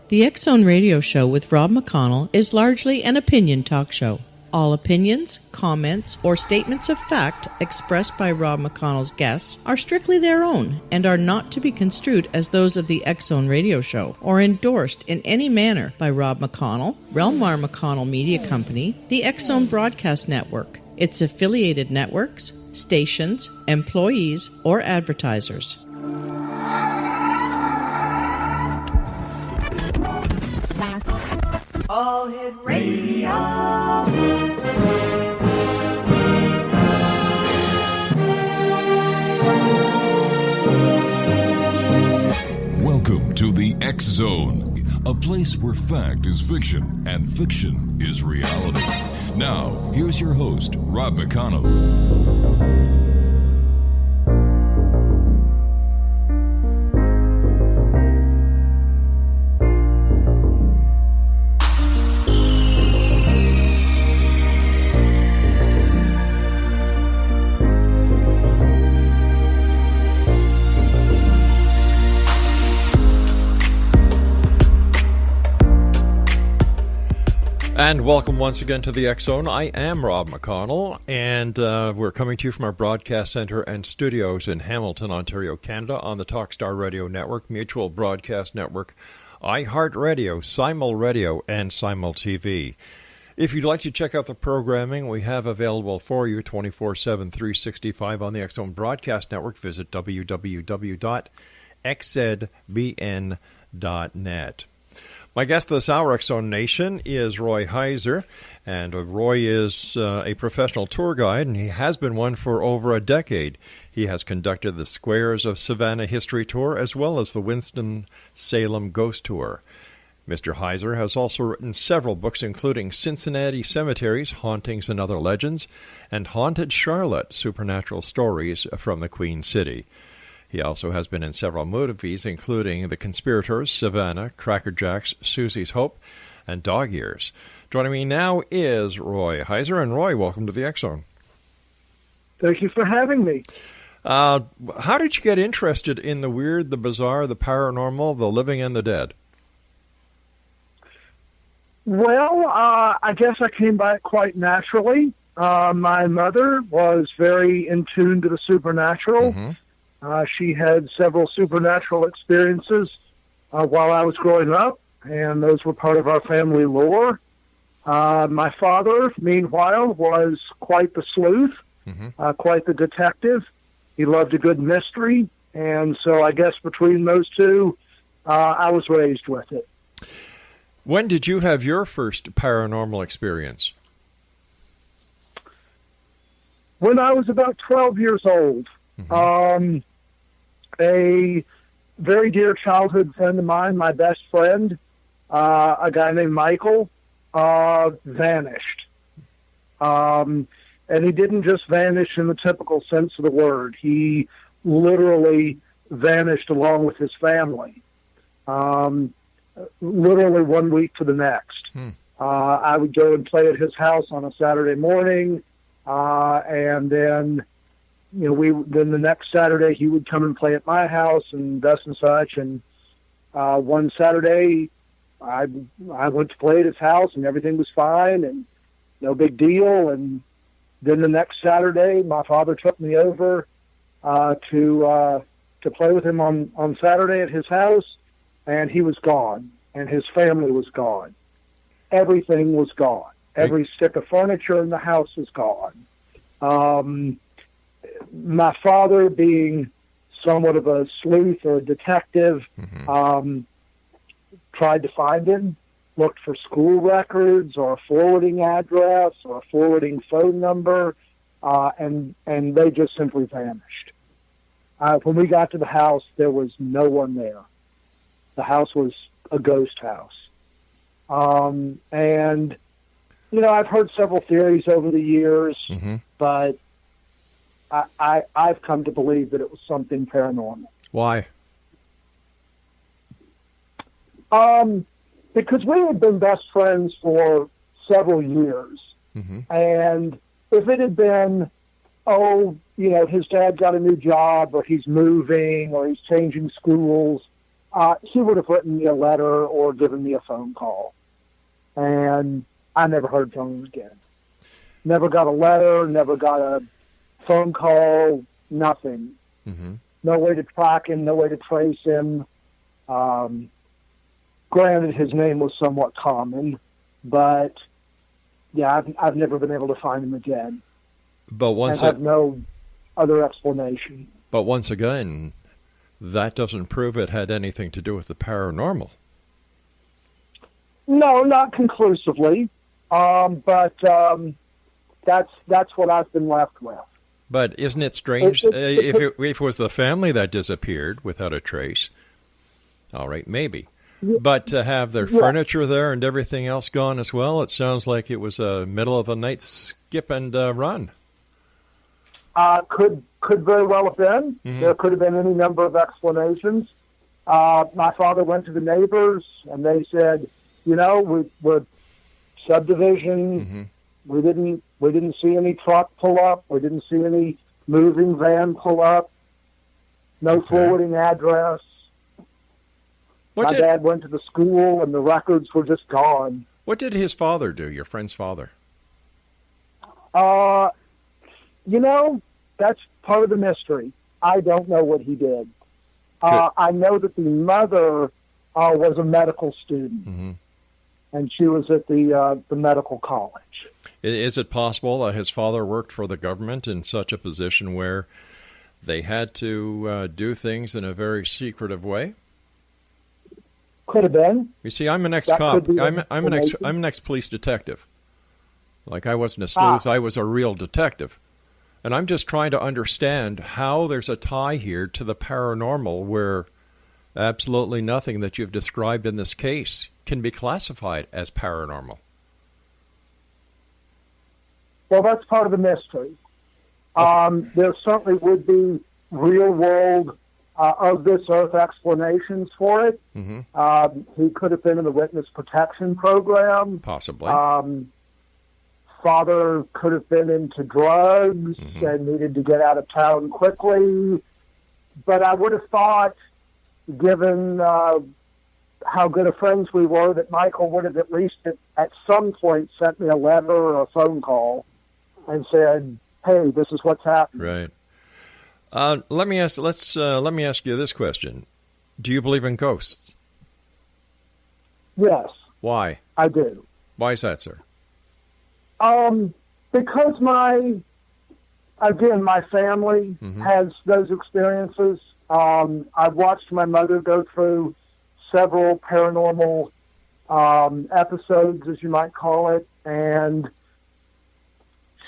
The X Zone Radio Show with Rob McConnell is largely an opinion talk show. All opinions, comments, or statements of fact expressed by Rob McConnell's guests are strictly their own and are not to be construed as those of the X Zone Radio Show or endorsed in any manner by Rob McConnell, rel-mar McConnell Media Company, the X Zone Broadcast Network, its affiliated networks, stations, employees, or advertisers. All Hit Radio. Welcome to the X Zone, a place where fact is fiction and fiction is reality. Now, here's your host, Rob McConnell. And welcome once again to the X Zone. I am Rob McConnell, and we're coming to you from our broadcast center and studios in Hamilton, Ontario, Canada, on the Talkstar Radio Network, Mutual Broadcast Network, iHeartRadio, Simul Radio, and Simul TV. If you'd like to check out the programming we have available for you 24/7, 365 on the X Zone Broadcast Network, visit www.xzbn.net. My guest this hour, X Zone Nation, is Roy Heizer, and Roy is a professional tour guide, and he has been one for over a decade. He has conducted the Squares of Savannah History Tour, as well as the Winston Salem Ghost Tour. Mr. Heizer has also written several books, including Cincinnati Cemeteries, Hauntings and Other Legends, and Haunted Charlotte, Supernatural Stories from the Queen City. He also has been in several movies, including The Conspirators, Savannah, Crackerjacks, Susie's Hope, and Dog Years. Joining me now is Roy Heizer. And Roy, welcome to the X Zone. Thank you for having me. How did you get interested in the weird, the bizarre, the paranormal, the living and the dead? Well, I guess I came by it quite naturally. My mother was very in tune to the supernatural. Mm-hmm. She had several supernatural experiences while I was growing up, and those were part of our family lore. My father, meanwhile, was quite the sleuth, quite the detective. He loved a good mystery, and so I guess between those two, I was raised with it. When did you have your first paranormal experience? When I was about 12 years old. Mm-hmm. A very dear childhood friend of mine, my best friend, a guy named Michael, vanished. And he didn't just vanish in the typical sense of the word. He literally vanished along with his family, literally 1 week to the next. I would go and play at his house on a Saturday morning, and then then the next Saturday he would come and play at my house and thus and such. And one Saturday I went to play at his house and everything was fine and no big deal. And then the next Saturday my father took me over to play with him on Saturday at his house, and he was gone and his family was gone. Everything was gone. Every stick of furniture in the house was gone. My father, being somewhat of a sleuth or a detective, tried to find him, looked for school records or a forwarding address or a forwarding phone number, and they just simply vanished. When we got to the house, there was no one there. The house was a ghost house. And, I've heard several theories over the years, but I've come to believe that it was something paranormal. Why? Because we had been best friends for several years. And if it had been, his dad got a new job or he's moving or he's changing schools, he would have written me a letter or given me a phone call. And I never heard from him again. Never got a letter, never got a phone call, nothing. Mm-hmm. No way to track him, no way to trace him. Granted, his name was somewhat common, but yeah, I've never been able to find him again. But and have no other explanation. But once again, that doesn't prove it had anything to do with the paranormal. No, not conclusively. But that's what I've been left with. But isn't it strange if it was the family that disappeared without a trace? All right, maybe. But to have their furniture there and everything else gone as well, it sounds like it was a middle of the night skip and run. Could very well have been. Mm-hmm. There could have been any number of explanations. My father went to the neighbors, and they said, we're subdivision. Mm-hmm. We didn't see any truck pull up. We didn't see any moving van pull up. No forwarding address. My dad went to the school, and the records were just gone. What did his father do, your friend's father? That's part of the mystery. I don't know what he did. I know that the mother was a medical student, mm-hmm. and she was at the medical college. Is it possible that his father worked for the government in such a position where they had to do things in a very secretive way? Could have been. You see, I'm an ex-cop. I'm an ex-police detective. Like, I wasn't a sleuth. I was a real detective. And I'm just trying to understand how there's a tie here to the paranormal where absolutely nothing that you've described in this case can be classified as paranormal. Well, that's part of the mystery. There certainly would be real-world of this earth explanations for it. Mm-hmm. He could have been in the witness protection program. Possibly. Father could have been into drugs mm-hmm. and needed to get out of town quickly. But I would have thought, given how good of friends we were, that Michael would have at least at some point sent me a letter or a phone call and said, "Hey, this is what's happening." Right. Let me ask you this question: do you believe in ghosts? Yes. Why? I do. Why is that, sir? Because my family mm-hmm. has those experiences. I've watched my mother go through several paranormal episodes, as you might call it, and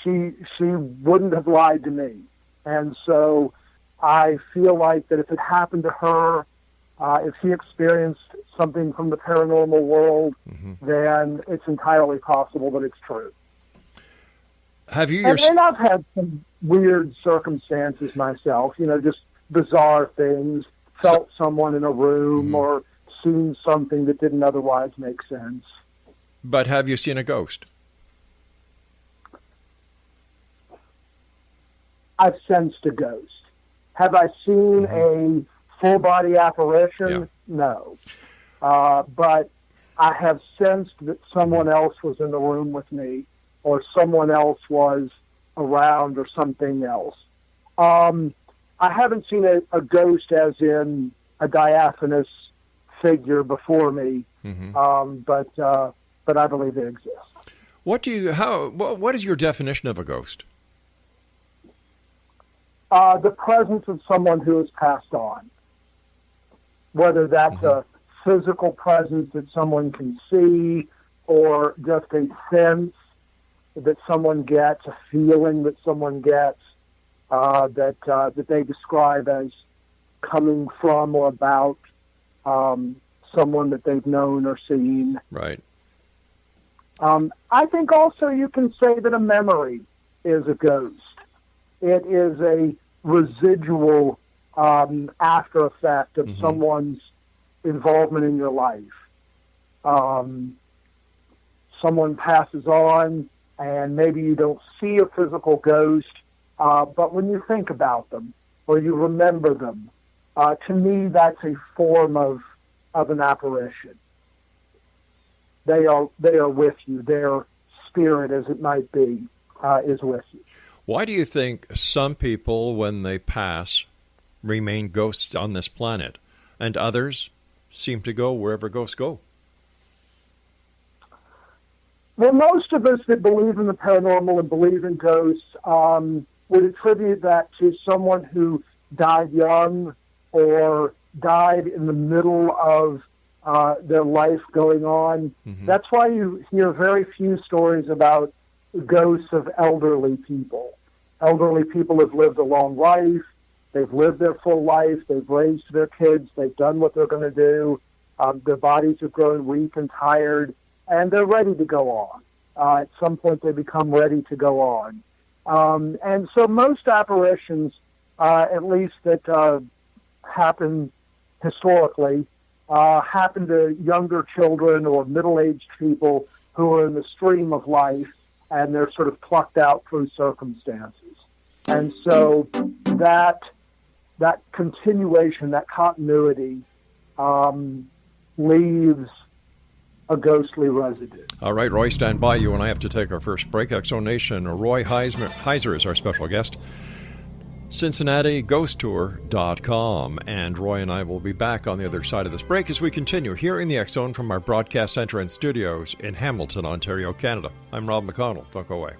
she wouldn't have lied to me. And so I feel like that if it happened to her, if she experienced something from the paranormal world, mm-hmm. then it's entirely possible that it's true. Have you? And I've had some weird circumstances myself, just bizarre things, felt someone in a room mm-hmm. or seen something that didn't otherwise make sense. But have you seen a ghost? I've sensed a ghost. Have I seen mm-hmm. a full-body apparition? Yeah. No. But I have sensed that someone else was in the room with me, or someone else was around, or something else. I haven't seen a ghost as in a diaphanous figure before me, mm-hmm. But I believe it exists. What is your definition of a ghost? The presence of someone who has passed on. Whether that's mm-hmm. a physical presence that someone can see, or just a sense that someone gets, a feeling that someone gets, that they describe as coming from or about someone that they've known or seen. Right. I think also you can say that a memory is a ghost. It is a residual after effect of mm-hmm. someone's involvement in your life. Someone passes on, and maybe you don't see a physical ghost, but when you think about them or you remember them, to me that's a form of of an apparition. They are with you. Their spirit, as it might be, is with you. Why do you think some people, when they pass, remain ghosts on this planet, and others seem to go wherever ghosts go? Well, most of us that believe in the paranormal and believe in ghosts would attribute that to someone who died young or died in the middle of their life going on. Mm-hmm. That's why you hear very few stories about ghosts of elderly people. Elderly people have lived a long life. They've lived their full life. They've raised their kids. They've done what they're going to do. Their bodies have grown weak and tired, and they're ready to go on. At some point, they become ready to go on. And so most apparitions, at least that happen historically, happen to younger children or middle-aged people who are in the stream of life, and they're sort of plucked out through circumstances. And so that continuation, that continuity, leaves a ghostly residue. All right, Roy, stand by. You and I have to take our first break. Exo Nation, Roy Heizer is our special guest. CINCINNATIGhostTour.com. And Roy and I will be back on the other side of this break as we continue here in the X Zone from our broadcast center and studios in Hamilton, Ontario, Canada. I'm Rob McConnell. Don't go away.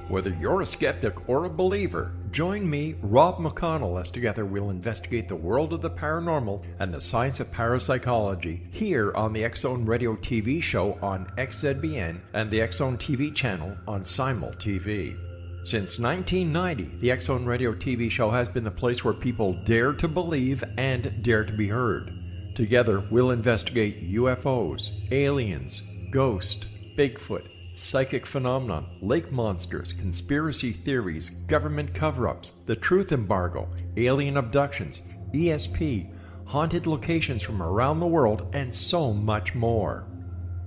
Whether you're a skeptic or a believer, join me, Rob McConnell, as together we'll investigate the world of the paranormal and the science of parapsychology here on the X Zone Radio TV show on XZBN and the X Zone TV channel on Simul TV. Since 1990, the X Zone Radio TV show has been the place where people dare to believe and dare to be heard. Together, we'll investigate UFOs, aliens, ghosts, Bigfoot, psychic phenomenon, lake monsters, conspiracy theories, government cover-ups, the truth embargo, alien abductions, ESP, haunted locations from around the world, and so much more.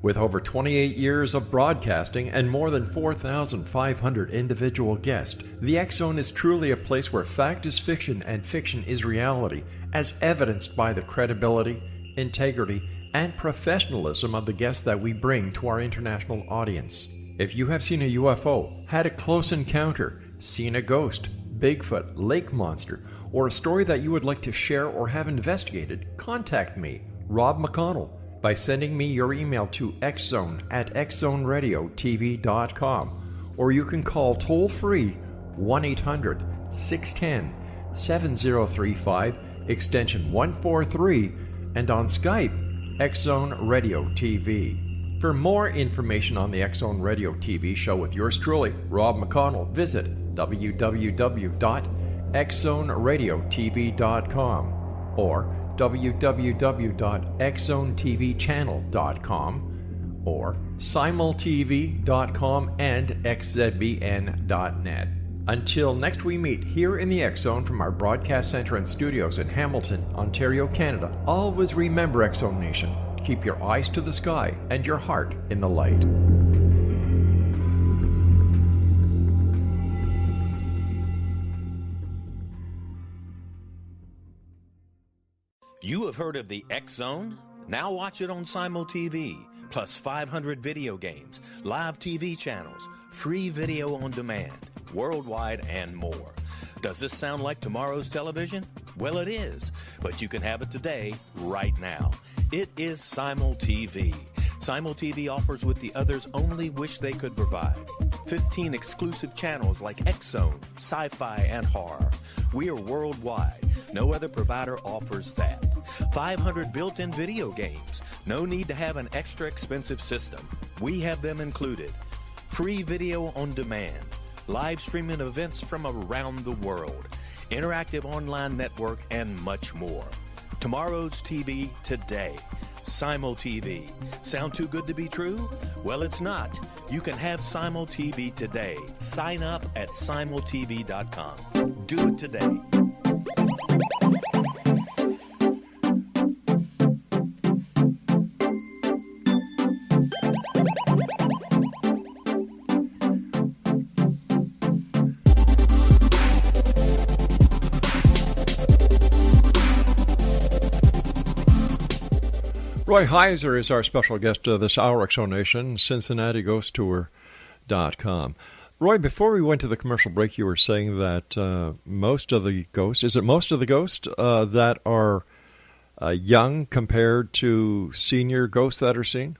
With over 28 years of broadcasting and more than 4,500 individual guests, the X Zone is truly a place where fact is fiction and fiction is reality, as evidenced by the credibility, integrity, and professionalism of the guests that we bring to our international audience. If you have seen a UFO, had a close encounter, seen a ghost, Bigfoot, lake monster, or a story that you would like to share or have investigated, contact me, Rob McConnell, by sending me your email to xzone@xzoneradiotv.com, or you can call toll-free 1-800-610-7035, extension 143, and on Skype, X Zone Radio TV. For more information on the X Zone Radio TV show with yours truly, Rob McConnell, visit www.xzoneradiotv.com or www.xzonetvchannel.com or simultv.com and xzbn.net. Until next we meet here in the X Zone from our broadcast center and studios in Hamilton, Ontario, Canada, always remember, X Zone Nation, keep your eyes to the sky and your heart in the light. You have heard of the X Zone? Now watch it on Simul TV, plus 500 video games, live TV channels, free video on demand, worldwide, and more. Does this sound like tomorrow's television? Well, it is, but you can have it today, right now. It is Simul TV. Simul TV offers what the others only wish they could provide. 15 exclusive channels like X Zone, sci-fi, and horror. We are worldwide. No other provider offers that. 500 built-in video games. No need to have an extra expensive system. We have them included. Free video on demand. Live streaming events from around the world. Interactive online network, and much more. Tomorrow's TV today. Simul TV. Sound too good to be true? Well, it's not. You can have Simul TV today. Sign up at simultv.com. Do it today. Roy Heizer is our special guest this hour, Exonation, Cincinnati Ghost Tour.com. Roy, before we went to the commercial break, you were saying that most of the ghosts, is it most of the ghosts that are young compared to senior ghosts that are seen?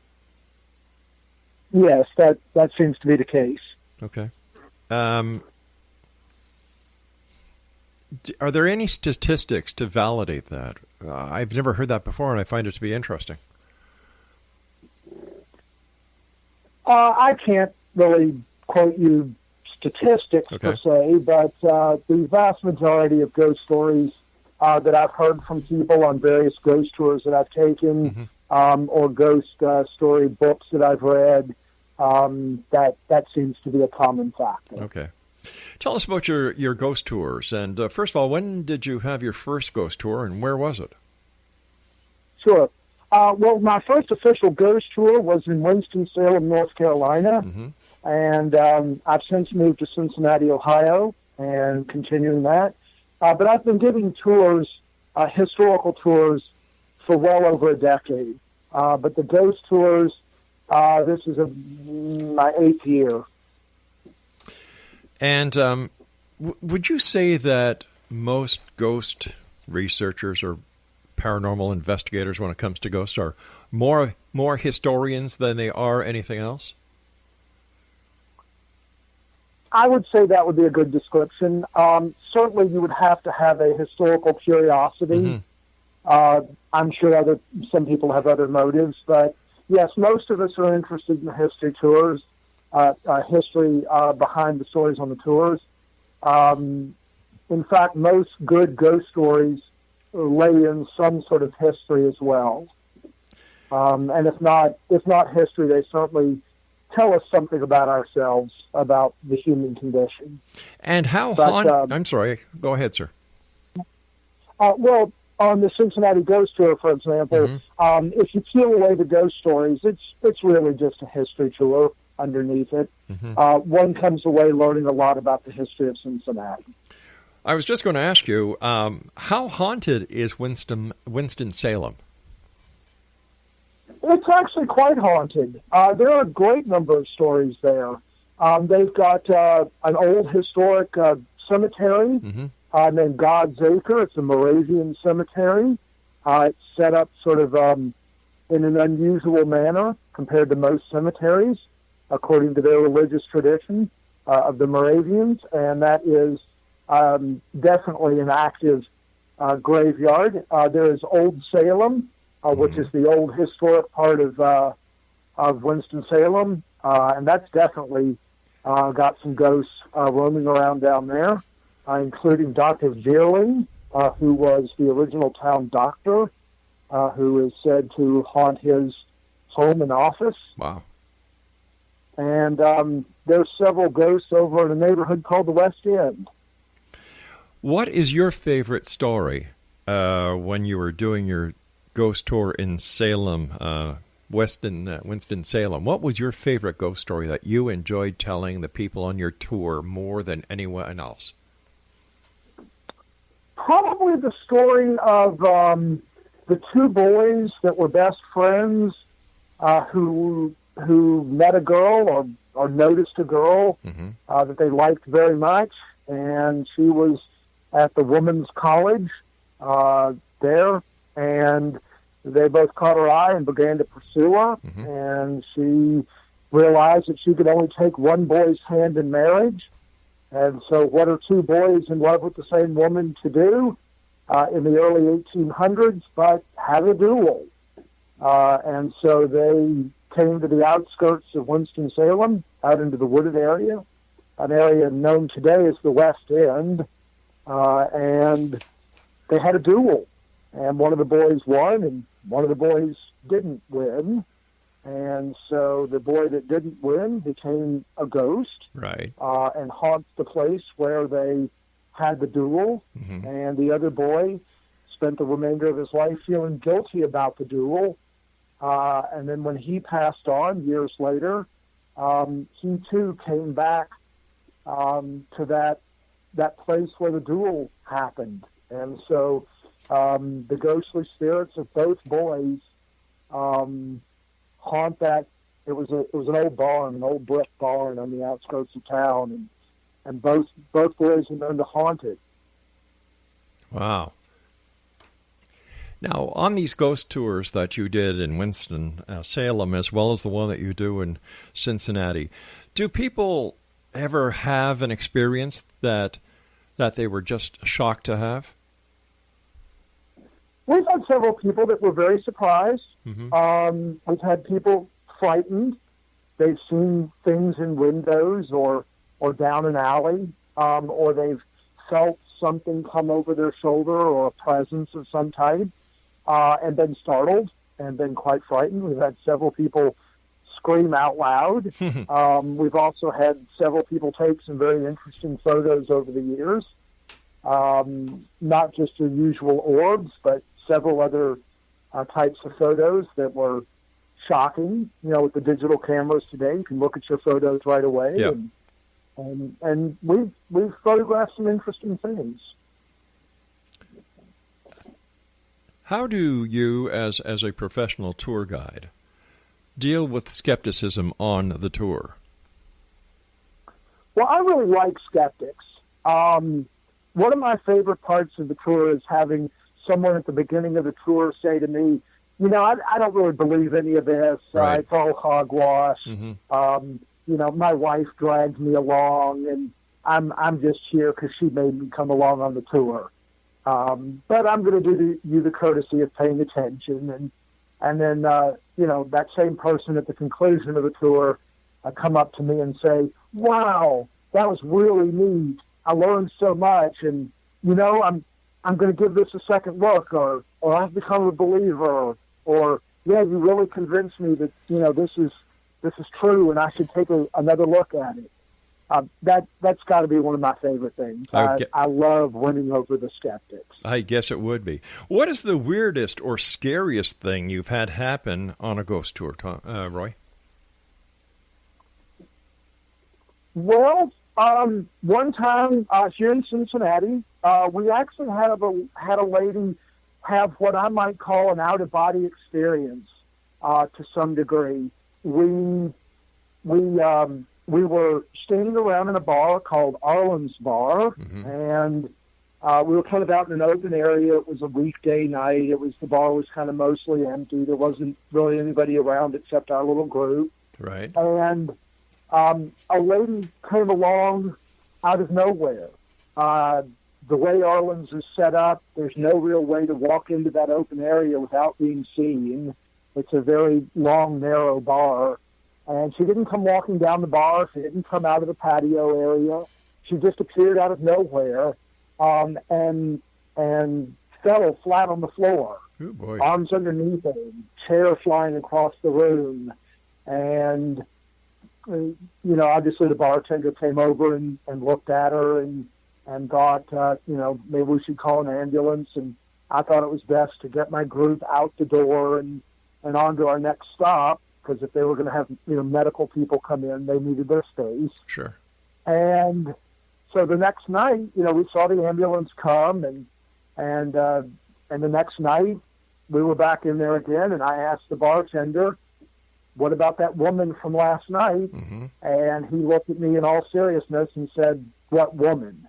Yes, that seems to be the case. Okay. Are there any statistics to validate that? I've never heard that before, and I find it to be interesting. I can't really quote you statistics per se, but the vast majority of ghost stories that I've heard from people on various ghost tours that I've taken, or ghost story books that I've read, that seems to be a common factor. Okay. Tell us about your ghost tours. And first of all, when did you have your first ghost tour, and where was it? Sure. Well, my first official ghost tour was in Winston-Salem, North Carolina. And I've since moved to Cincinnati, Ohio, and continuing that. But I've been giving tours, historical tours, for well over a decade. But the ghost tours, this is my 8th year. And would you say that most ghost researchers or paranormal investigators, when it comes to ghosts, are more historians than they are anything else? I would say that would be a good description. Certainly, you would have to have a historical curiosity. I'm sure some people have other motives, but yes, most of us are interested in the history tours. History behind the stories on the tours. In fact, most good ghost stories lay in some sort of history as well. And if not history, they certainly tell us something about ourselves, about the human condition. And how I'm sorry, go ahead, sir. Well, on the Cincinnati Ghost Tour, for example, if you peel away the ghost stories, it's really just a history tour underneath it. One comes away learning a lot about the history of Cincinnati. I was just going to ask you, how haunted is Winston-Salem? It's actually quite haunted. There are a great number of stories there. They've got an old historic cemetery named God's Acre. It's a Moravian cemetery. It's set up sort of in an unusual manner compared to most cemeteries, according to their religious tradition of the Moravians, and that is definitely an active graveyard. There is Old Salem, which is the old historic part of Winston-Salem, and that's definitely got some ghosts roaming around down there, including Dr. Veerling, who was the original town doctor, who is said to haunt his home and office. Wow. And there's several ghosts over in a neighborhood called the West End. What is your favorite story when you were doing your ghost tour in Salem, Winston-Salem? What was your favorite ghost story that you enjoyed telling the people on your tour more than anyone else? Probably the story of the two boys that were best friends who met a girl or noticed a girl that they liked very much, and she was at the women's college there, and they both caught her eye and began to pursue her, and she realized that she could only take one boy's hand in marriage, and so what are two boys in love with the same woman to do in the early 1800s but have a duel? And so they came to the outskirts of Winston-Salem, out into the wooded area, an area known today as the West End, and they had a duel. And one of the boys won, and one of the boys didn't win. And so the boy that didn't win became a ghost, Right. And haunts the place where they had the duel. Mm-hmm. And the other boy spent the remainder of his life feeling guilty about the duel. And then when he passed on years later, he too came back to that place where the duel happened. And so the ghostly spirits of both boys haunt that. It was an old barn, an old brick barn on the outskirts of town, and both boys are known to haunt it. Wow. Now, on these ghost tours that you did in Winston Salem, as well as the one that you do in Cincinnati, do people ever have an experience that they were just shocked to have? We've had several people that were very surprised. Mm-hmm. We've had people frightened. They've seen things in windows or down an alley, or they've felt something come over their shoulder or a presence of some type, and been startled and been quite frightened. We've had several people scream out loud. We've also had several people take some very interesting photos over the years, not just your usual orbs, but several other types of photos that were shocking. You know, with the digital cameras today, you can look at your photos right away. Yep. And we've photographed some interesting things. How do you, as a professional tour guide, deal with skepticism on the tour? Well, I really like skeptics. One of my favorite parts of the tour is having someone at the beginning of the tour say to me, you know, I don't really believe any of this. Right. It's all hogwash. Mm-hmm. You know, my wife dragged me along, and I'm just here because she made me come along on the tour. But I'm going to do you the courtesy of paying attention. And then, you know, that same person at the conclusion of the tour come up to me and say, wow, that was really neat. I learned so much. And, you know, I'm going to give this a second look, or I've become a believer, or, yeah, you really convinced me that, you know, this is true and I should take another look at it. That's got to be one of my favorite things. I love winning over the skeptics. I guess it would be. What is the weirdest or scariest thing you've had happen on a ghost tour, Roy? Well, one time here in Cincinnati, we actually had a lady have what I might call an out-of-body experience to some degree. We were standing around in a bar called Arlen's Bar, mm-hmm. and we were kind of out in an open area. It was a weekday night. The bar was kind of mostly empty. There wasn't really anybody around except our little group. Right. And a lady came along out of nowhere. The way Arlen's is set up, there's no real way to walk into that open area without being seen. It's a very long, narrow bar. And she didn't come walking down the bar. She didn't come out of the patio area. She just appeared out of nowhere and fell flat on the floor. Oh, boy. Arms underneath her, chair flying across the room. And, you know, obviously the bartender came over and looked at her and thought, you know, maybe we should call an ambulance. And I thought it was best to get my group out the door and on to our next stop, because if they were going to have, you know, medical people come in, they needed their space. Sure. And so the next night, you know, we saw the ambulance come, and the next night we were back in there again, and I asked the bartender, what about that woman from last night? Mm-hmm. And he looked at me in all seriousness and said, what woman?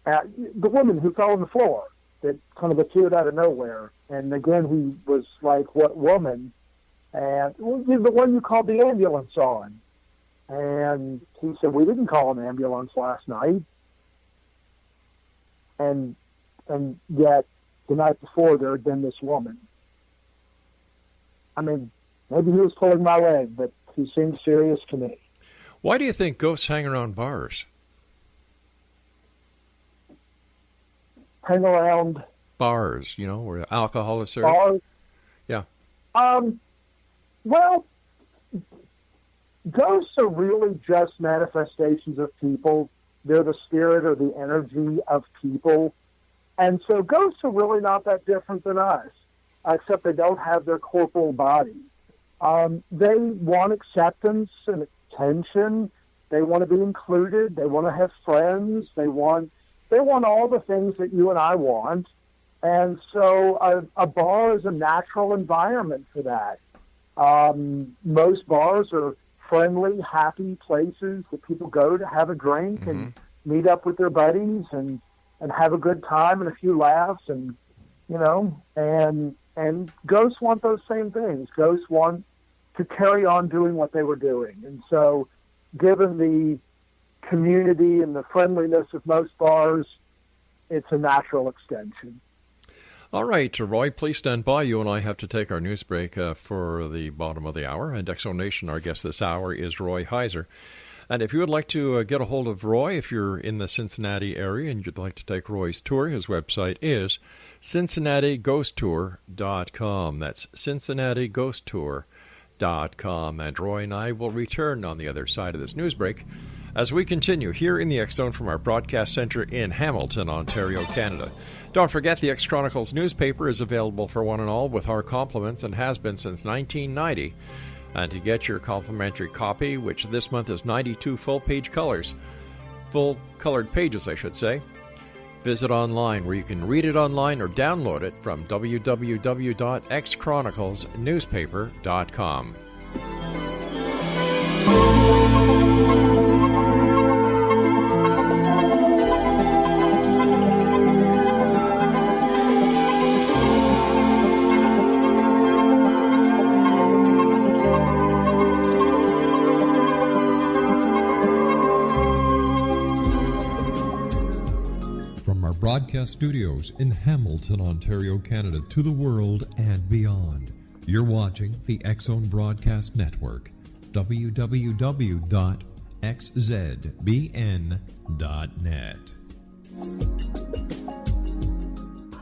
The woman who fell on the floor, that kind of appeared out of nowhere. And again, he was like, what woman? And, well, the one you called the ambulance on. And he said, we didn't call an ambulance last night. And yet, the night before, there had been this woman. I mean, maybe he was pulling my leg, but he seemed serious to me. Why do you think ghosts hang around bars? Hang around Bars, you know, where alcohol is served. bars? Yeah. Well, ghosts are really just manifestations of people. They're the spirit or the energy of people. And so ghosts are really not that different than us, except they don't have their corporal body. They want acceptance and attention. They want to be included. They want to have friends. They want all the things that you and I want. And so a bar is a natural environment for that. Most bars are friendly, happy places that people go to have a drink and meet up with their buddies and have a good time and a few laughs and ghosts want those same things. Ghosts want to carry on doing what they were doing. And so given the community and the friendliness of most bars, it's a natural extension. All right, Roy, please stand by. You and I have to take our news break for the bottom of the hour. And X Zone Nation, our guest this hour is Roy Heizer. And if you would like to get a hold of Roy, if you're in the Cincinnati area and you'd like to take Roy's tour, his website is CINCINNATIGhostTour.com. That's CINCINNATIGhostTour.com. And Roy and I will return on the other side of this news break as we continue here in the X Zone from our broadcast center in Hamilton, Ontario, Canada. Don't forget, the X Chronicles newspaper is available for one and all with our compliments and has been since 1990. And to get your complimentary copy, which this month is 92 full-colored pages, I should say, visit online where you can read it online or download it from www.xchroniclesnewspaper.com. Broadcast studios in Hamilton, Ontario, Canada, to the world and beyond. You're watching the X Zone Broadcast Network, www.xzbn.net.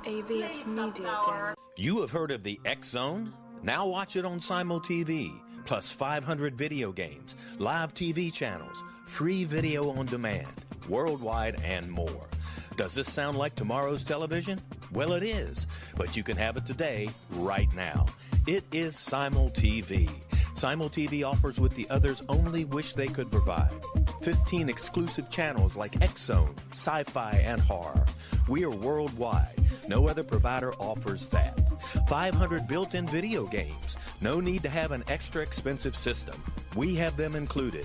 AVS Media. You have heard of the X Zone? Now watch it on CimulTV, plus 500 video games, live TV channels, free video on demand, worldwide, and more. Does this sound like tomorrow's television? Well, it is, but you can have it today, right now. It is CimulTV. CimulTV offers what the others only wish they could provide. 15 exclusive channels like X-Zone, Sci-Fi, and Horror. We are worldwide. No other provider offers that. 500 built-in video games. No need to have an extra expensive system. We have them included.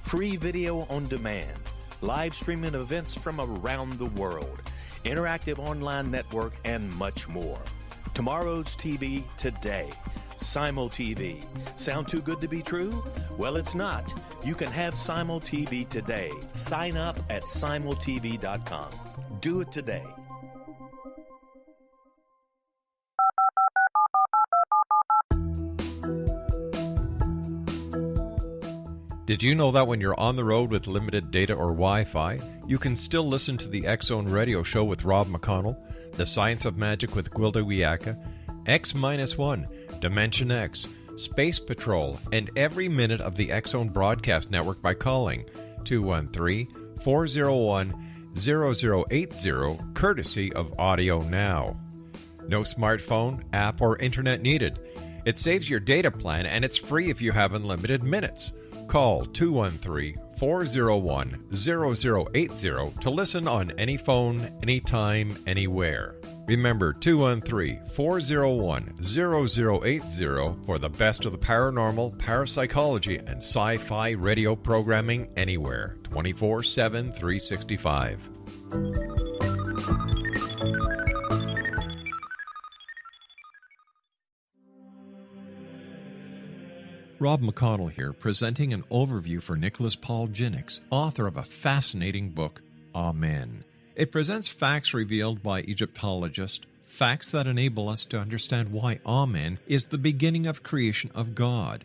Free video on demand. Live streaming events from around the world, interactive online network, and much more. Tomorrow's TV today. CimulTV. Sound too good to be true? Well, it's not. You can have CimulTV today. Sign up at CimulTV.com. Do it today. Did you know that when you're on the road with limited data or Wi-Fi, you can still listen to the X Zone Radio Show with Rob McConnell, The Science of Magic with Gwilda Wiyaka, X-1, Dimension X, Space Patrol, and every minute of the X Zone Broadcast Network by calling 213-401-0080, courtesy of Audio Now. No smartphone, app, or internet needed. It saves your data plan, and it's free if you have unlimited minutes. Call 213-401-0080 to listen on any phone, anytime, anywhere. Remember, 213-401-0080 for the best of the paranormal, parapsychology, and sci-fi radio programming anywhere, 24/7, 365. Rob McConnell here, presenting an overview for Nicholas Paul Jennings, author of a fascinating book, Amen. It presents facts revealed by Egyptologists, facts that enable us to understand why Amen is the beginning of creation of God.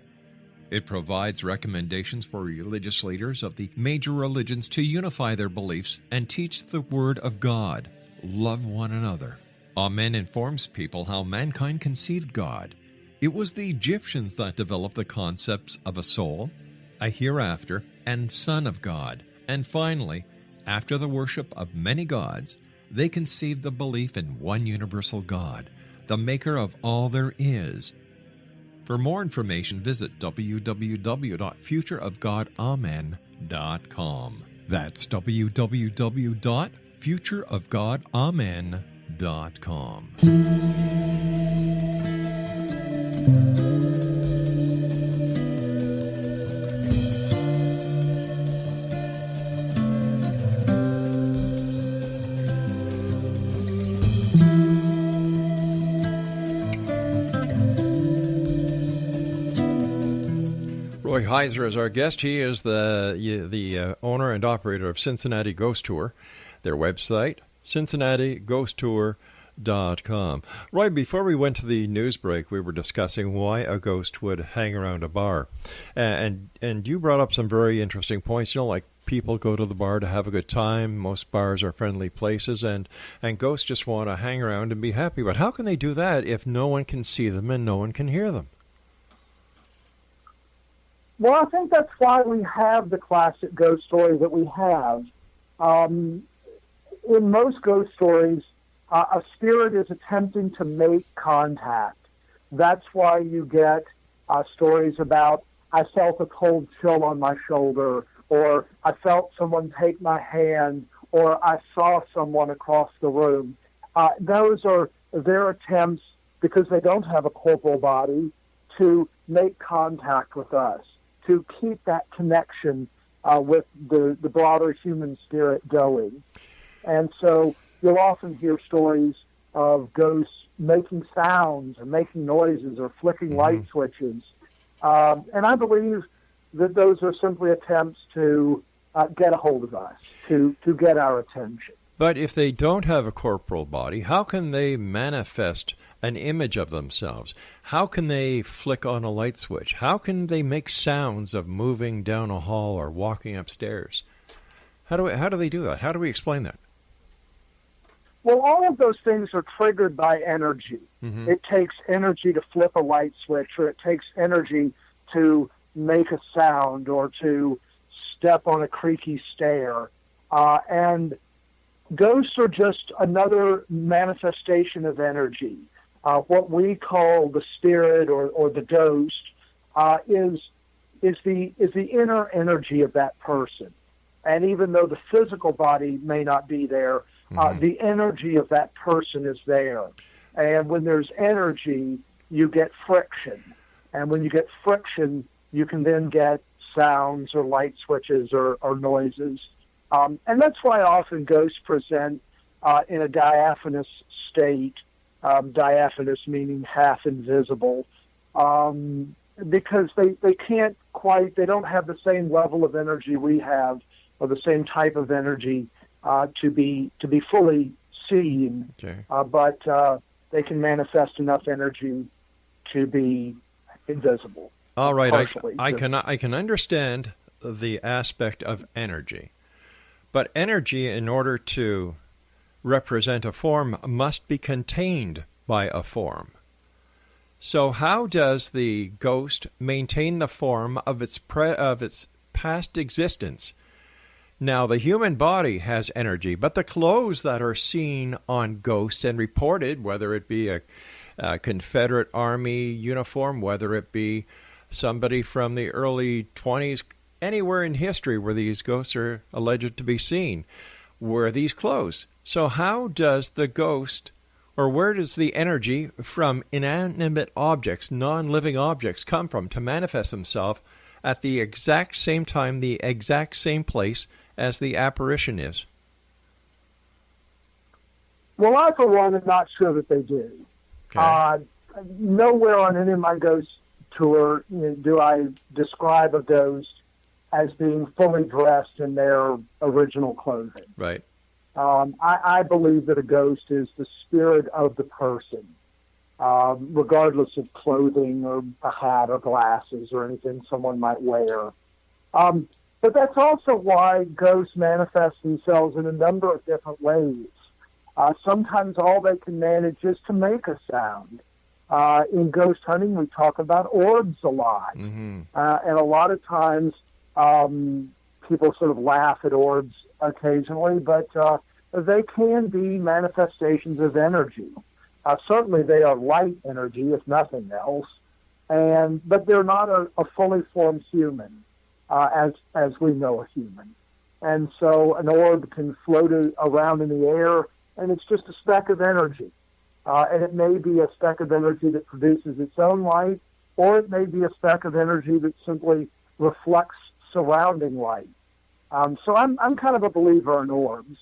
It provides recommendations for religious leaders of the major religions to unify their beliefs and teach the Word of God. Love one another. Amen informs people how mankind conceived God. It was the Egyptians that developed the concepts of a soul, a hereafter, and Son of God. And finally, after the worship of many gods, they conceived the belief in one universal God, the maker of all there is. For more information, visit www.futureofgodamen.com. That's www.futureofgodamen.com. Roy Heizer is our guest. He is the owner and operator of Cincinnati Ghost Tour. Their website, CINCINNATIGhostTour.com. Roy, before we went to the news break, we were discussing why a ghost would hang around a bar. And you brought up some very interesting points. You know, like people go to the bar to have a good time. Most bars are friendly places, and ghosts just want to hang around and be happy. But how can they do that if no one can see them and no one can hear them? Well, I think that's why we have the classic ghost story that we have. In most ghost stories, a spirit is attempting to make contact. That's why you get stories about, I felt a cold chill on my shoulder, or I felt someone take my hand, or I saw someone across the room. Those are their attempts, because they don't have a corporal body, to make contact with us, to keep that connection with the broader human spirit going. And so you'll often hear stories of ghosts making sounds or making noises or flicking light switches. And I believe that those are simply attempts to get a hold of us, to get our attention. But if they don't have a corporal body, how can they manifest an image of themselves? How can they flick on a light switch? How can they make sounds of moving down a hall or walking upstairs? How do they do that? How do we explain that? Well, all of those things are triggered by energy. Mm-hmm. It takes energy to flip a light switch, or it takes energy to make a sound, or to step on a creaky stair. And ghosts are just another manifestation of energy. What we call the spirit or the ghost is the inner energy of that person. And even though the physical body may not be there, the energy of that person is there. And when there's energy, you get friction. And when you get friction, you can then get sounds or light switches or noises. And that's why often ghosts present in a diaphanous state, diaphanous meaning half invisible, because they can't quite, they don't have the same level of energy we have, or the same type of energy to be fully seen, okay. But they can manifest enough energy to be invisible. All right, I can understand the aspect of energy. But energy, in order to represent a form, must be contained by a form. So how does the ghost maintain the form of its past existence? Now, the human body has energy, but the clothes that are seen on ghosts and reported, whether it be a Confederate Army uniform, whether it be somebody from the early 20s, anywhere in history where these ghosts are alleged to be seen, wear these clothes. So how does the ghost, or where does the energy from inanimate objects, non-living objects, come from to manifest themselves at the exact same time, the exact same place as the apparition is? Well, I, for one, am not sure that they do. Okay. Nowhere on any of my ghost tour do I describe a ghost as being fully dressed in their original clothing. Right. I believe that a ghost is the spirit of the person, regardless of clothing or a hat or glasses or anything someone might wear. But that's also why ghosts manifest themselves in a number of different ways. Sometimes all they can manage is to make a sound. In ghost hunting, we talk about orbs a lot. And a lot of times people sort of laugh at orbs occasionally, but they can be manifestations of energy. Certainly they are light energy, if nothing else, but they're not a fully formed human, as we know a human. And so an orb can float around in the air, and it's just a speck of energy. And it may be a speck of energy that produces its own light, or it may be a speck of energy that simply reflects surrounding light. So I'm kind of a believer in orbs,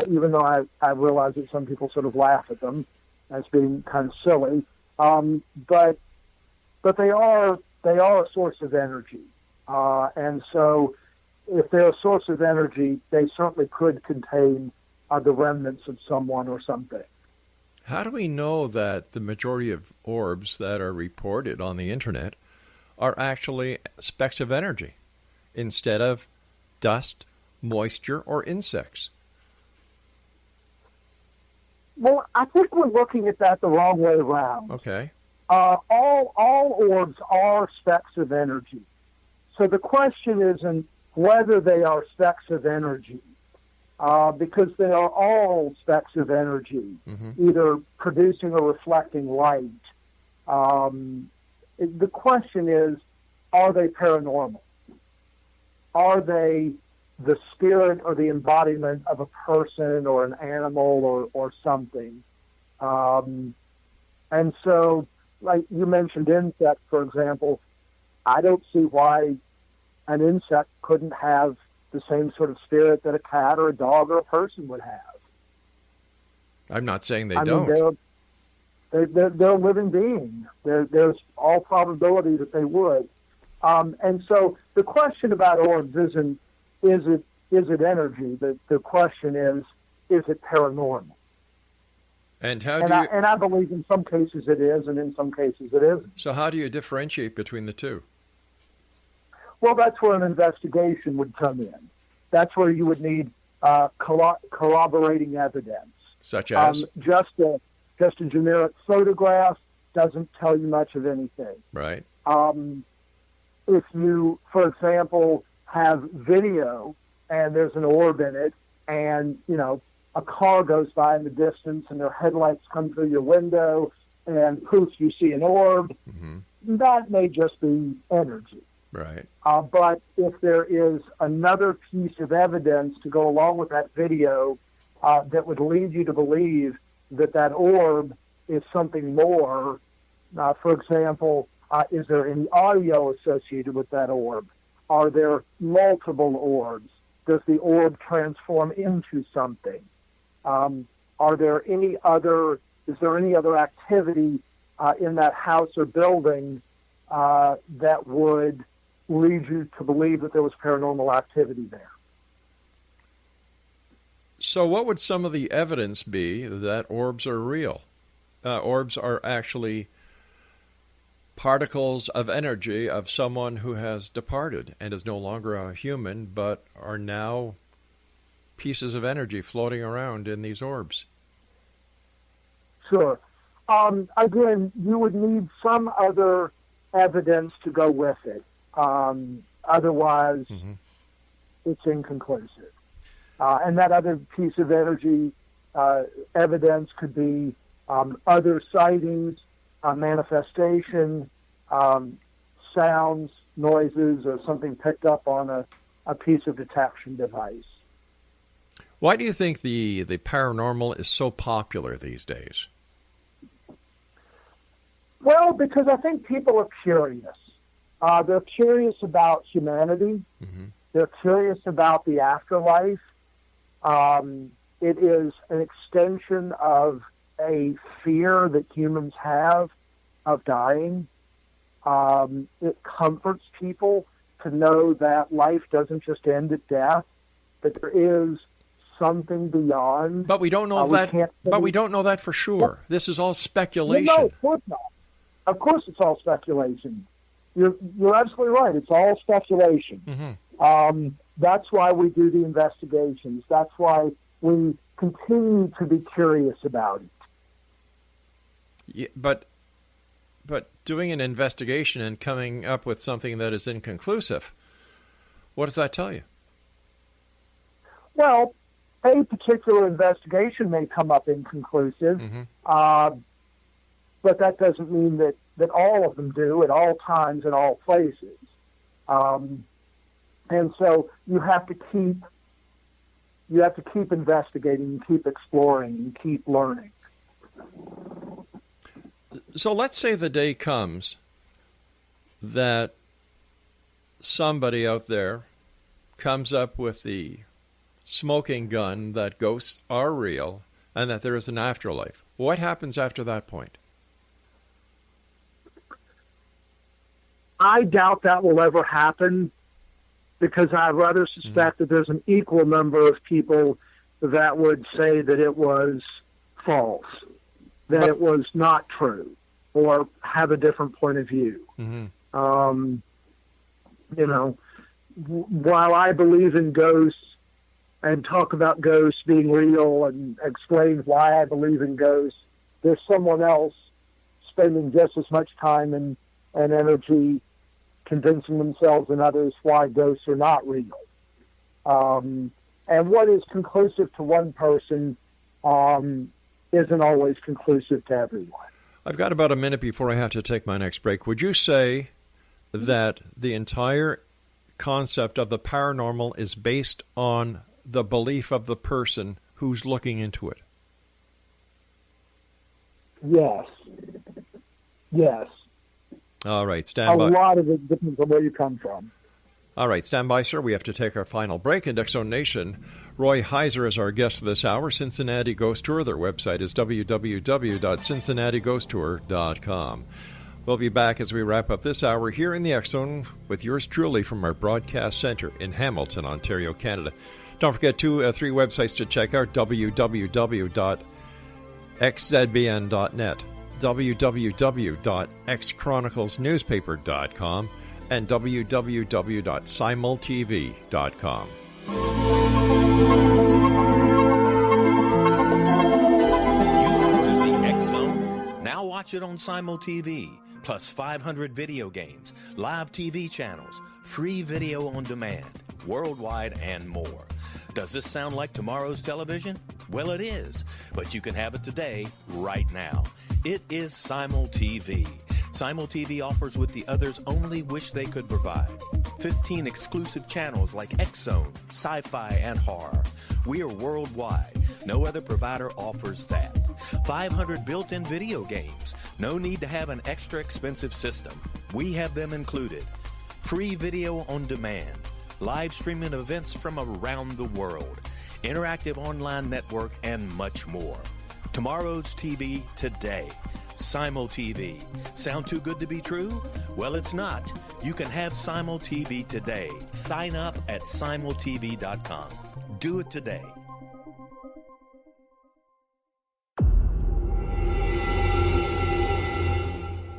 even though I realize that some people sort of laugh at them as being kind of silly. But they are a source of energy. And so if they're a source of energy, they certainly could contain the remnants of someone or something. How do we know that the majority of orbs that are reported on the internet are actually specks of energy instead of dust, moisture, or insects? Well, I think we're looking at that the wrong way around. Okay. All orbs are specks of energy. So the question isn't whether they are specks of energy, because they are all specks of energy, either producing or reflecting light. The question is, are they paranormal? Are they the spirit or the embodiment of a person or an animal or something? And so, like you mentioned insect, for example, I don't see why an insect couldn't have the same sort of spirit that a cat or a dog or a person would have. I'm not saying they don't. They're a living being. There's all probability that they would. And so the question about orbs isn't, is it energy? The question is it paranormal? And how do you? And I believe in some cases it is, and in some cases it isn't. So how do you differentiate between the two? Well, that's where an investigation would come in. That's where you would need corroborating evidence. Such as? Just a generic photograph doesn't tell you much of anything. Right. If you, for example, have video and there's an orb in it, and, a car goes by in the distance and their headlights come through your window, and poof, you see an orb, that may just be energy. Right. But if there is another piece of evidence to go along with that video that would lead you to believe that orb is something more, for example, is there any audio associated with that orb? Are there multiple orbs? Does the orb transform into something? Is there any other activity in that house or building that would lead you to believe that there was paranormal activity there? So what would some of the evidence be that orbs are real? Orbs are actually particles of energy of someone who has departed and is no longer a human, but are now pieces of energy floating around in these orbs. Sure. Again, you would need some other evidence to go with it. Otherwise, it's inconclusive. And that other piece of energy evidence could be other sightings, manifestation, sounds, noises, or something picked up on a piece of detection device. Why do you think the paranormal is so popular these days? Well, because I think people are curious. They're curious about humanity. They're curious about the afterlife. It is an extension of a fear that humans have of dying. It comforts people to know that life doesn't just end at death, that there is something beyond. But we don't know that. But we don't know that for sure. This is all speculation. No, of course not. Of course, it's all speculation. You're absolutely right. It's all speculation. That's why we do the investigations. That's why we continue to be curious about it. Yeah, but But doing an investigation and coming up with something that is inconclusive, what does that tell you? Well, a particular investigation may come up inconclusive, but that doesn't mean that all of them do at all times, in all places. And so you have to keep investigating, keep exploring, and keep learning. So let's say the day comes that somebody out there comes up with the smoking gun that ghosts are real and that there is an afterlife. What happens after that point? I doubt that will ever happen, because I rather suspect that there's an equal number of people that would say that it was false, that it was not true, or have a different point of view. While I believe in ghosts and talk about ghosts being real and explain why I believe in ghosts, there's someone else spending just as much time and energy convincing themselves and others why ghosts are not real. And what is conclusive to one person isn't always conclusive to everyone. I've got about a minute before I have to take my next break. Would you say that the entire concept of the paranormal is based on the belief of the person who's looking into it? Yes. Yes. All right, stand by. A lot of it depends on where you come from. All right, stand by, sir. We have to take our final break. In X Zone Nation, Roy Heizer is our guest this hour. Cincinnati Ghost Tour. Their website is www.CINCINNATIGHostTour.com. We'll be back as we wrap up this hour here in the X Zone with yours truly from our broadcast center in Hamilton, Ontario, Canada. Don't forget three websites to check out: www.xzbn.net, www.xchroniclesnewspaper.com, and www.simultv.com. The X Zone? Now watch it on Simul TV, plus 500 video games, live TV channels, free video on demand, worldwide, and more. Does this sound like tomorrow's television? Well, it is, but you can have it today, right now. It is Simul TV. Simul TV offers what the others only wish they could provide. 15 exclusive channels like X Zone, sci-fi, and horror. We are worldwide. No other provider offers that. 500 built-in video games. No need to have an extra expensive system. We have them included. Free video on demand. Live streaming events from around the world. Interactive online network, and much more. Tomorrow's TV today. Simul TV. Sound too good to be true? Well, it's not. You can have Simul TV today. Sign up at simultv.com. Do it today.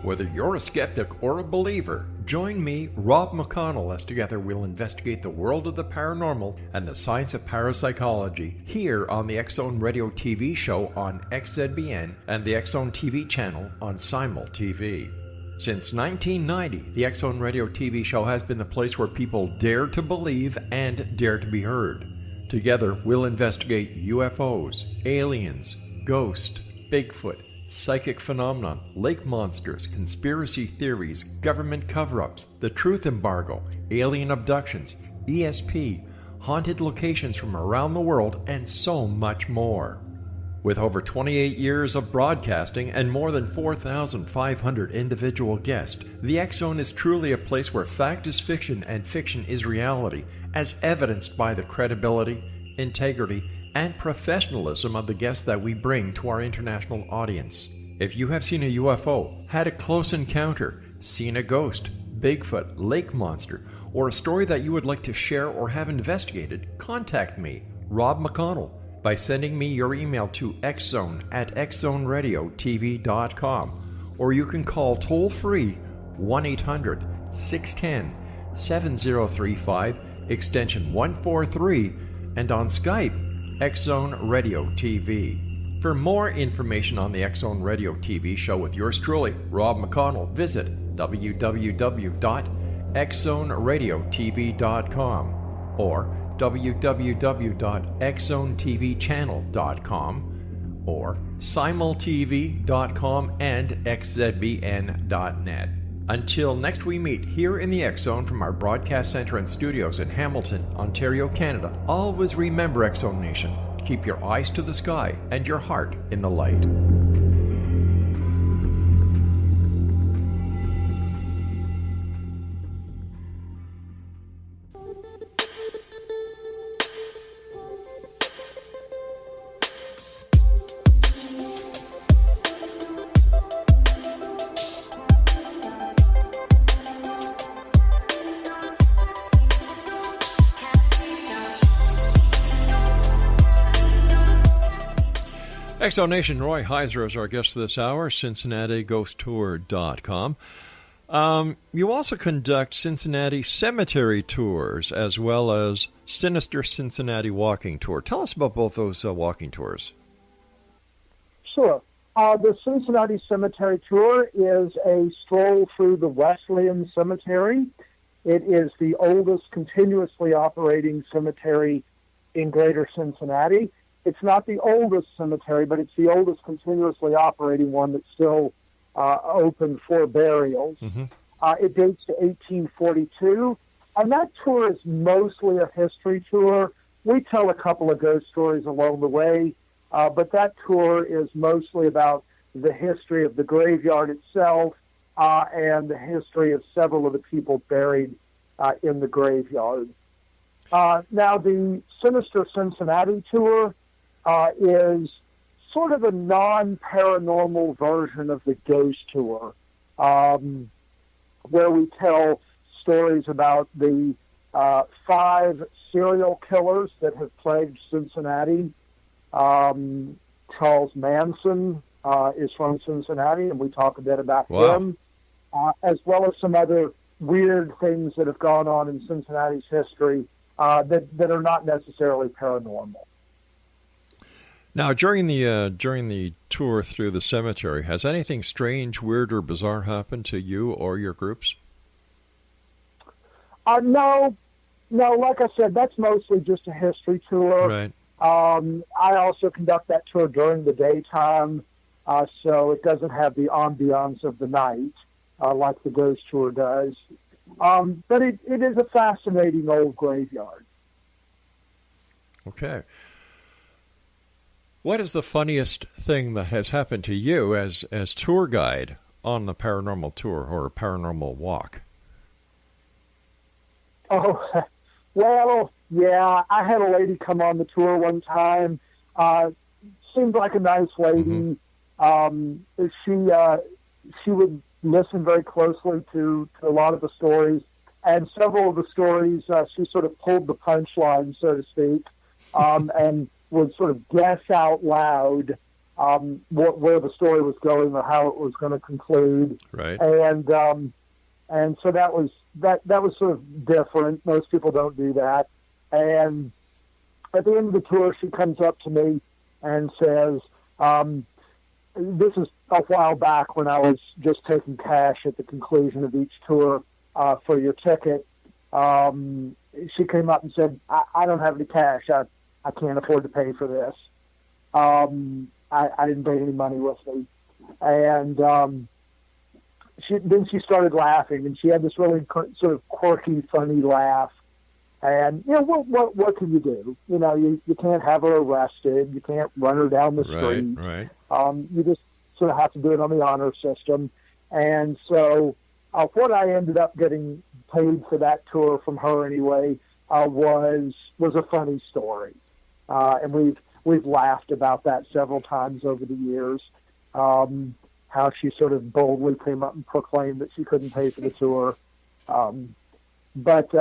Whether you're a skeptic or a believer, join me, Rob McConnell, as together we'll investigate the world of the paranormal and the science of parapsychology here on the X Zone Radio TV show on XZBN and the X Zone TV channel on Simul TV. Since 1990, the X Zone Radio TV show has been the place where people dare to believe and dare to be heard. Together, we'll investigate UFOs, aliens, ghosts, Bigfoot, psychic phenomenon, lake monsters, conspiracy theories, government cover-ups, the truth embargo, alien abductions, ESP, haunted locations from around the world, and so much more. With over 28 years of broadcasting and more than 4,500 individual guests, the X Zone is truly a place where fact is fiction and fiction is reality, as evidenced by the credibility, integrity, and professionalism of the guests that we bring to our international audience. If you have seen a UFO, had a close encounter, seen a ghost, Bigfoot, lake monster, or a story that you would like to share or have investigated, contact me, Rob McConnell, by sending me your email to xzone@xzoneradiotv.com, or you can call toll-free 1-800-610-7035, extension 143, and on Skype, X Zone Radio TV. For more information on the X Zone Radio TV show with yours truly, Rob McConnell, visit www.xzoneradiotv.com or www.xzonetvchannel.com or simultv.com and xzbn.net. Until next we meet here in the X Zone from our broadcast center and studios in Hamilton, Ontario, Canada, always remember, X Zone Nation, keep your eyes to the sky and your heart in the light. X-Zone Nation, Roy Heizer is our guest this hour, CincinnatiGhostTour.com. You also conduct Cincinnati Cemetery Tours as well as Sinister Cincinnati Walking Tour. Tell us about both those walking tours. Sure. The Cincinnati Cemetery Tour is a stroll through the Wesleyan Cemetery. It is the oldest continuously operating cemetery in greater Cincinnati. It's not the oldest cemetery, but it's the oldest continuously operating one that's still open for burials. Mm-hmm. It dates to 1842, and that tour is mostly a history tour. We tell a couple of ghost stories along the way, but that tour is mostly about the history of the graveyard itself and the history of several of the people buried in the graveyard. Now, the Sinister Cincinnati tour is sort of a non-paranormal version of the ghost tour, where we tell stories about the 5 serial killers that have plagued Cincinnati. Charles Manson is from Cincinnati, and we talk a bit about him, as well as some other weird things that have gone on in Cincinnati's history that are not necessarily paranormal. Now, during the tour through the cemetery, has anything strange, weird, or bizarre happened to you or your groups? No. Like I said, that's mostly just a history tour. Right. I also conduct that tour during the daytime, so it doesn't have the ambiance of the night like the ghost tour does. But it is a fascinating old graveyard. Okay. What is the funniest thing that has happened to you as tour guide on the paranormal tour or paranormal walk? Oh, well, yeah. I had a lady come on the tour one time. Seemed like a nice lady. Mm-hmm. She would listen very closely to a lot of the stories, and several of the stories she sort of pulled the punchline, so to speak, and would sort of guess out loud where the story was going or how it was going to conclude. Right. And so that was sort of different. Most people don't do that. And at the end of the tour, she comes up to me and says, this is a while back when I was just taking cash at the conclusion of each tour for your ticket. She came up and said, I don't have any cash. I can't afford to pay for this. I didn't bring any money with me. And then she started laughing, and she had this really sort of quirky, funny laugh. And, what can you do? You can't have her arrested. You can't run her down the street. Right. You just sort of have to do it on the honor system. And so what I ended up getting paid for that tour from her anyway was a funny story. And we've laughed about that several times over the years, how she sort of boldly came up and proclaimed that she couldn't pay for the tour. But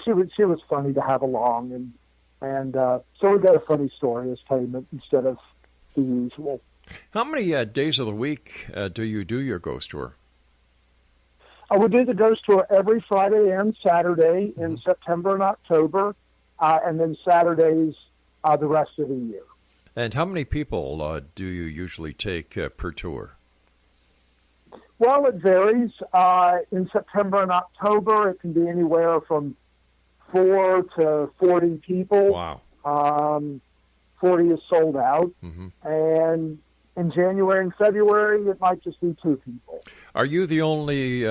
she was funny to have along, and so we got a funny story as payment instead of the usual. How many days of the week do you do your ghost tour? We do the ghost tour every Friday and Saturday in September and October, and then Saturdays the rest of the year. And how many people do you usually take per tour? Well, it varies. In September and October, it can be anywhere from 4 to 40 people. Wow. 40 is sold out. Mm-hmm. And in January and February, it might just be 2 people. Are you the only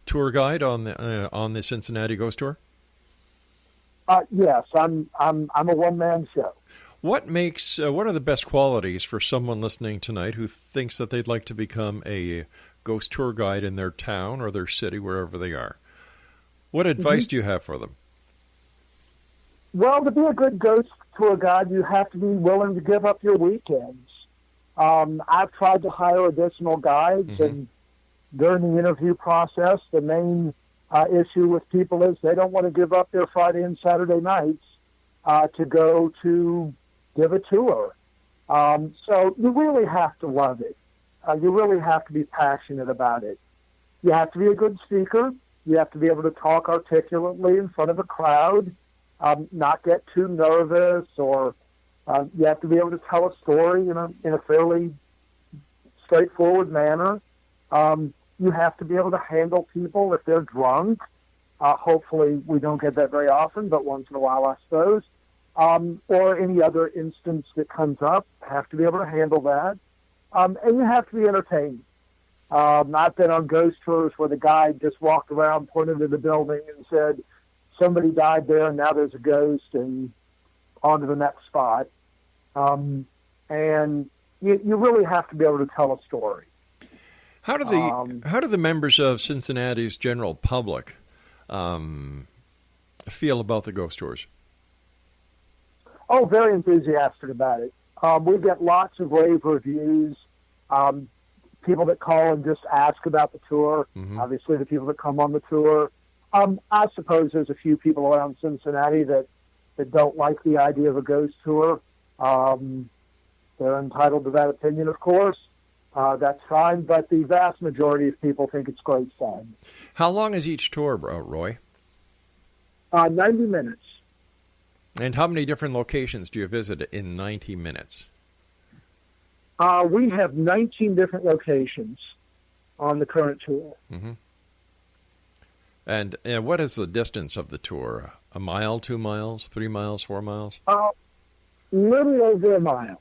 tour guide on the Cincinnati Ghost Tour? Yes, I'm a one-man show. What are the best qualities for someone listening tonight who thinks that they'd like to become a ghost tour guide in their town or their city, wherever they are? What advice do you have for them? Well, to be a good ghost tour guide, you have to be willing to give up your weekends. I've tried to hire additional guides, and during the interview process, the main issue with people is they don't want to give up their Friday and Saturday nights to go to give a tour. So you really have to love it. You really have to be passionate about it. You have to be a good speaker. You have to be able to talk articulately in front of a crowd, not get too nervous, or you have to be able to tell a story in a fairly straightforward manner. You have to be able to handle people if they're drunk. Hopefully we don't get that very often, but once in a while, I suppose. Or any other instance that comes up, have to be able to handle that. And you have to be entertaining. I've been on ghost tours where the guide just walked around, pointed to the building, and said, somebody died there, and now there's a ghost, and on to the next spot. And you really have to be able to tell a story. How do the members of Cincinnati's general public feel about the ghost tours? Oh, very enthusiastic about it. We get lots of rave reviews. People that call and just ask about the tour. Obviously, the people that come on the tour. I suppose there's a few people around Cincinnati that don't like the idea of a ghost tour. They're entitled to that opinion, of course. That's fine, but the vast majority of people think it's great fun. How long is each tour, Roy? 90 minutes. And how many different locations do you visit in 90 minutes? We have 19 different locations on the current tour. And what is the distance of the tour? A mile, 2 miles, 3 miles, 4 miles? Little over a mile.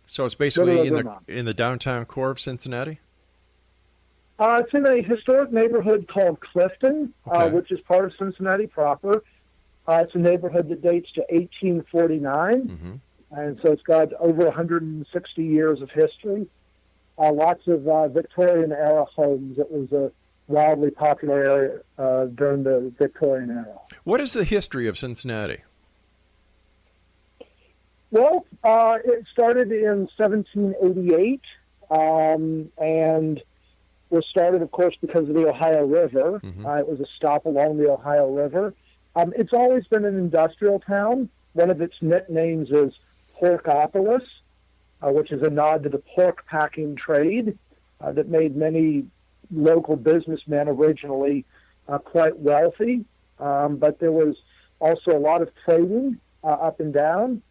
So it's basically in the downtown core of Cincinnati? It's in a historic neighborhood called Clifton, which is part of Cincinnati proper. It's a neighborhood that dates to 1849, and so it's got over 160 years of history. Lots of Victorian-era homes. It was a wildly popular area during the Victorian era. What is the history of Cincinnati? Well, it started in 1788, and was started, of course, because of the Ohio River. It was a stop along the Ohio River. It's always been an industrial town. One of its nicknames is Porkopolis, which is a nod to the pork packing trade that made many local businessmen originally quite wealthy. But there was also a lot of trading up and down.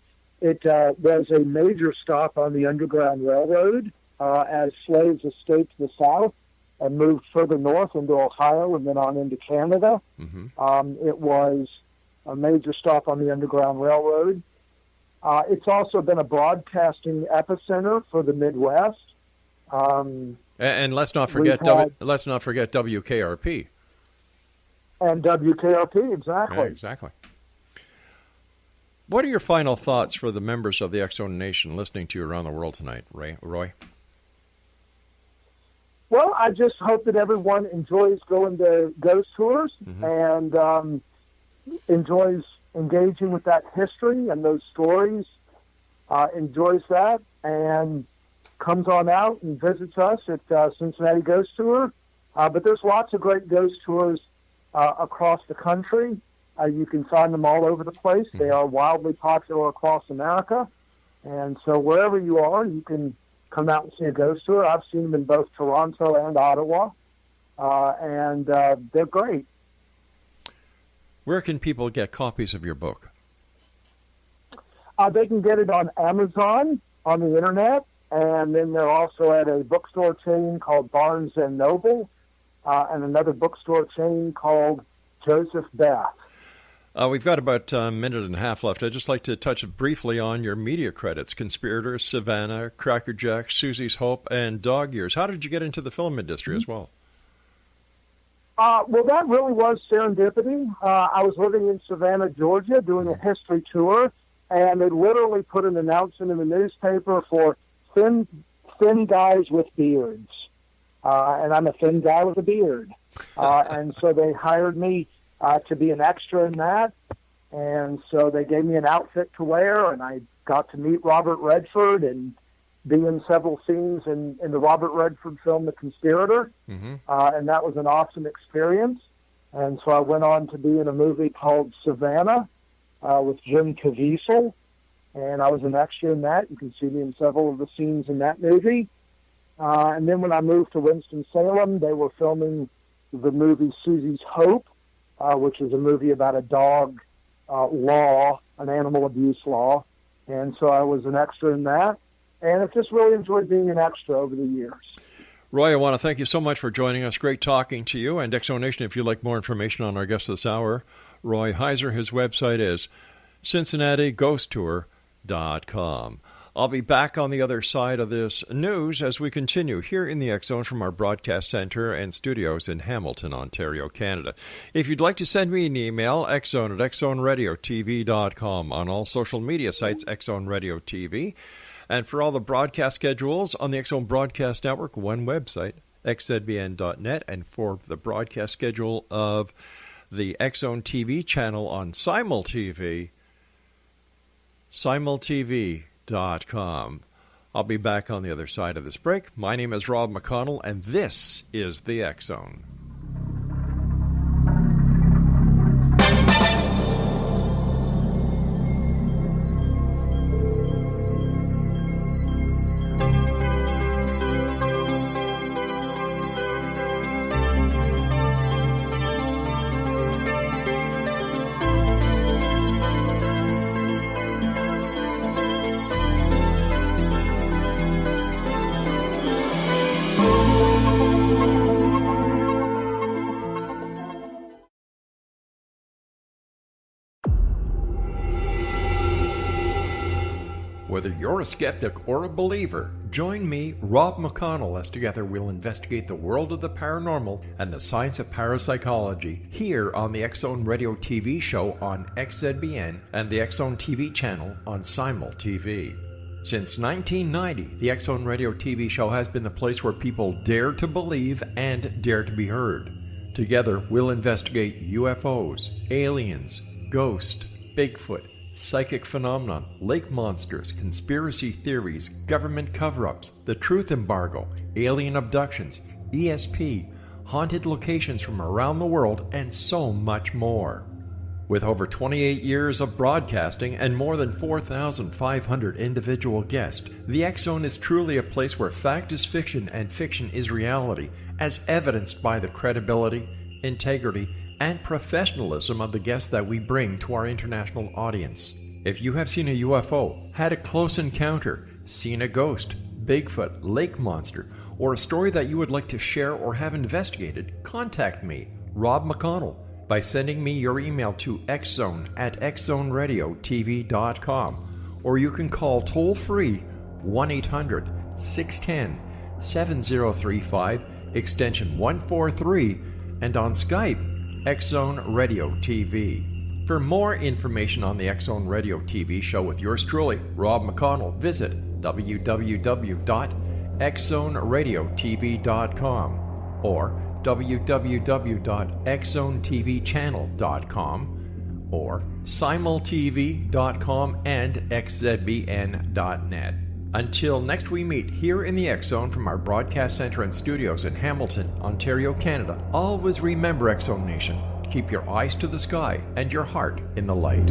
It was a major stop on the Underground Railroad as slaves escaped the South and moved further north into Ohio and then on into Canada. It was a major stop on the Underground Railroad. It's also been a broadcasting epicenter for the Midwest. And let's not forget WKRP. And WKRP, exactly. Yeah, exactly. What are your final thoughts for the members of the X-Zone Nation listening to you around the world tonight, Roy? Well, I just hope that everyone enjoys going to ghost tours and enjoys engaging with that history and those stories, enjoys that, and comes on out and visits us at Cincinnati Ghost Tour. But there's lots of great ghost tours across the country. You can find them all over the place. They are wildly popular across America. And so wherever you are, you can come out and see a ghost tour. I've seen them in both Toronto and Ottawa, and they're great. Where can people get copies of your book? They can get it on Amazon, on the internet, and then they're also at a bookstore chain called Barnes & Noble, and another bookstore chain called Joseph Bath. We've got about a minute and a half left. I'd just like to touch briefly on your media credits: Conspirators, Savannah, Crackerjacks, Susie's Hope, and Dog Years. How did you get into the film industry as well? Well, that really was serendipity. I was living in Savannah, Georgia, doing a history tour, and they literally put an announcement in the newspaper for thin guys with beards. And I'm a thin guy with a beard. And so they hired me to be an extra in that. And so they gave me an outfit to wear, and I got to meet Robert Redford and be in several scenes in the Robert Redford film, The Conspirator. Mm-hmm. And that was an awesome experience. And so I went on to be in a movie called Savannah with Jim Caviezel. And I was an extra in that. You can see me in several of the scenes in that movie. And then when I moved to Winston-Salem, they were filming the movie Susie's Hope, which is a movie about a dog law, an animal abuse law. And so I was an extra in that. And I've just really enjoyed being an extra over the years. Roy, I want to thank you so much for joining us. Great talking to you. And X-Zone Nation, if you'd like more information on our guest this hour, Roy Heizer, his website is CINCINNATIGhostTour.com. I'll be back on the other side of this news as we continue here in the X-Zone from our broadcast center and studios in Hamilton, Ontario, Canada. If you'd like to send me an email, xzone at xzoneradiotv.com. On all social media sites, X-Zone Radio TV. And for all the broadcast schedules on the X-Zone Broadcast Network, one website, xzbn.net. And for the broadcast schedule of the X-Zone TV channel on Simul TV, simultv.com. I'll be back on the other side of this break. My name is Rob McConnell, and this is the X-Zone. Whether you're a skeptic or a believer, join me, Rob McConnell, as together we'll investigate the world of the paranormal and the science of parapsychology here on the X-Zone Radio TV show on XZBN and the X-Zone TV channel on Simul TV. Since 1990, the X-Zone Radio TV show has been the place where people dare to believe and dare to be heard. Together, we'll investigate UFOs, aliens, ghosts, Bigfoot, psychic phenomenon, lake monsters, conspiracy theories, government cover-ups, the truth embargo, alien abductions, ESP, haunted locations from around the world, and so much more. With over 28 years of broadcasting and more than 4,500 individual guests, the X-Zone is truly a place where fact is fiction and fiction is reality, as evidenced by the credibility, integrity, and professionalism of the guests that we bring to our international audience. If you have seen a UFO, had a close encounter, seen a ghost, Bigfoot, lake monster, or a story that you would like to share or have investigated, contact me, Rob McConnell, by sending me your email to xzone at xzoneradiotv.com, or you can call toll-free 1-800-610-7035, extension 143, and on Skype, X-Zone Radio TV. For more information on the X-Zone Radio TV show with yours truly, Rob McConnell, visit www.xzoneradiotv.com or www.xzonetvchannel.com or simultv.com and xzbn.net. Until next we meet here in the X-Zone from our broadcast center and studios in Hamilton, Ontario, Canada, always remember, X-Zone Nation, keep your eyes to the sky and your heart in the light.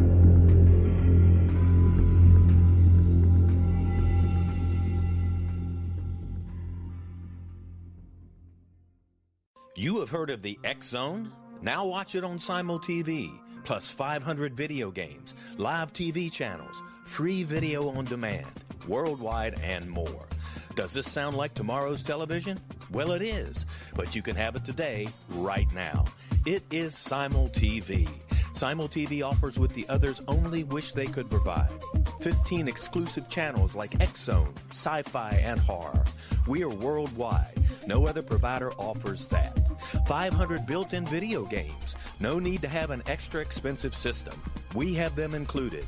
You have heard of the X-Zone? Now watch it on Simul TV, plus 500 video games, live TV channels, free video on demand, worldwide, and more. Does this sound like tomorrow's television? Well, it is, but you can have it today, right now. It is Simul TV. Simul TV offers what the others only wish they could provide. 15 exclusive channels like X-Zone, Sci-Fi, and Horror. We are worldwide. No other provider offers that. 500 built-in video games. No need to have an extra expensive system. We have them included.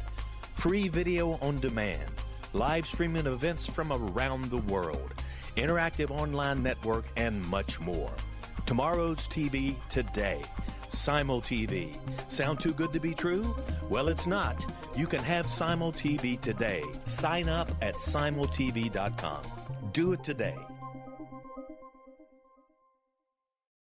Free video on demand. Live streaming events from around the world. Interactive online network, and much more. Tomorrow's TV today. Simul TV. Sound too good to be true? Well, it's not. You can have Simul TV today. Sign up at simultv.com. Do it today.